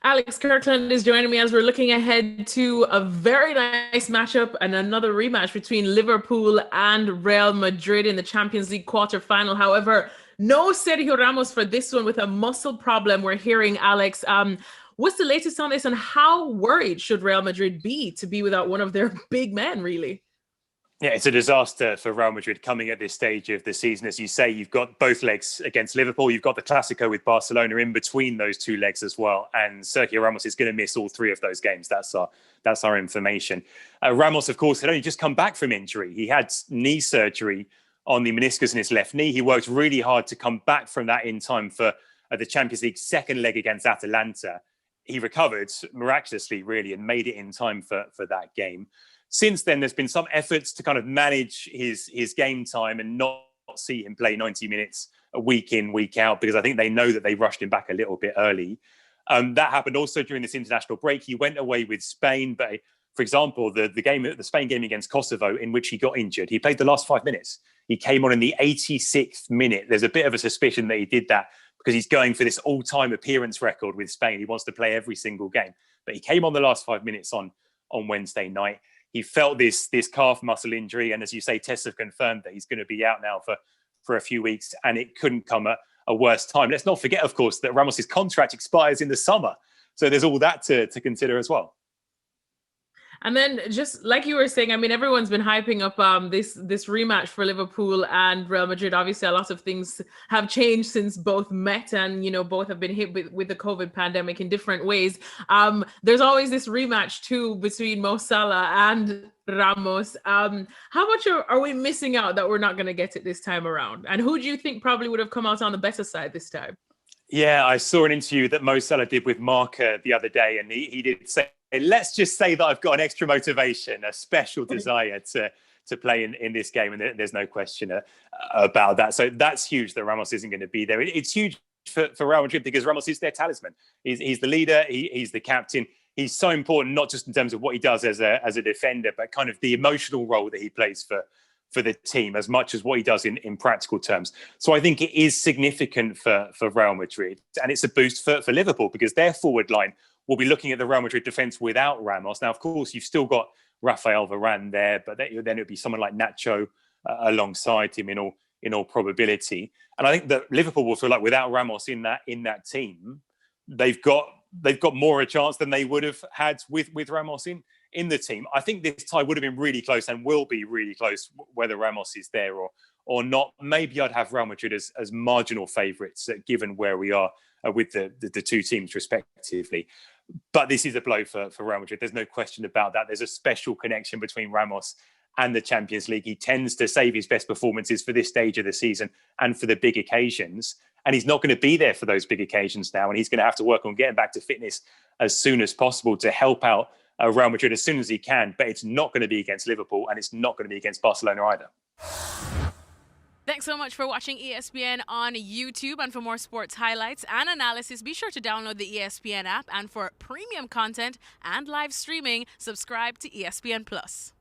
Alex Kirkland is joining me as we're looking ahead to a very nice matchup and another rematch between Liverpool and Real Madrid in the Champions League quarterfinal. However, no Sergio Ramos for this one with a muscle problem. We're hearing, Alex. What's the latest on this, and how worried should Real Madrid be to be without one of their big men, really? Yeah, it's a disaster for Real Madrid coming at this stage of the season. As you say, you've got both legs against Liverpool. You've got the Clasico with Barcelona in between those two legs as well. And Sergio Ramos is going to miss all three of those games. That's our information. Ramos, of course, had only just come back from injury. He had knee surgery on the meniscus in his left knee. He worked really hard to come back from that in time for the Champions League second leg against Atalanta. He recovered miraculously, really, and made it in time for that game. Since then, there's been some efforts to kind of manage his game time and not see him play 90 minutes a week in, week out, because I think they know that they rushed him back a little bit early. That happened also during this international break. He went away with Spain, but for example, the Spain game against Kosovo, in which he got injured, he played the last 5 minutes. He came on in the 86th minute. There's a bit of a suspicion that he did that because he's going for this all-time appearance record with Spain. He wants to play every single game, but he came on the last 5 minutes on Wednesday night. He felt this calf muscle injury, and as you say, tests have confirmed that he's going to be out now for a few weeks, and it couldn't come at a worse time. Let's not forget, of course, that Ramos's contract expires in the summer, so there's all that to consider as well. And then, just like you were saying, I mean, everyone's been hyping up this rematch for Liverpool and Real Madrid. Obviously, a lot of things have changed since both met, and both have been hit with the COVID pandemic in different ways. There's always this rematch too between Mo Salah and Ramos. How much are we missing out that we're not going to get it this time around? And who do you think probably would have come out on the better side this time? Yeah, I saw an interview that Mo Salah did with Marca the other day, and he did say, let's just say that I've got an extra motivation, a special desire to play in this game, and there's no question about that. So that's huge that Ramos isn't going to be there. It's huge for Real Madrid because Ramos is their talisman. He's the leader. He's the captain. He's so important, not just in terms of what he does as a defender, but kind of the emotional role that he plays for the team as much as what he does in practical terms. So I think it is significant for Real Madrid, and it's a boost for Liverpool because their forward line will be looking at the Real Madrid defence without Ramos. Now, of course, you've still got Rafael Varane there, but then it would be someone like Nacho alongside him in all probability. And I think that Liverpool will feel like without Ramos in that team, they've got more a chance than they would have had with Ramos in the team. I think this tie would have been really close and will be really close whether Ramos is there or not. Maybe I'd have Real Madrid as marginal favourites given where we are with the two teams respectively. But this is a blow for Real Madrid. There's no question about that. There's a special connection between Ramos and the Champions League. He tends to save his best performances for this stage of the season and for the big occasions. And he's not going to be there for those big occasions now. And he's going to have to work on getting back to fitness as soon as possible to help out Real Madrid as soon as he can. But it's not going to be against Liverpool, and it's not going to be against Barcelona either. Thanks so much for watching ESPN on YouTube. And for more sports highlights and analysis, be sure to download the ESPN app. And for premium content and live streaming, subscribe to ESPN Plus.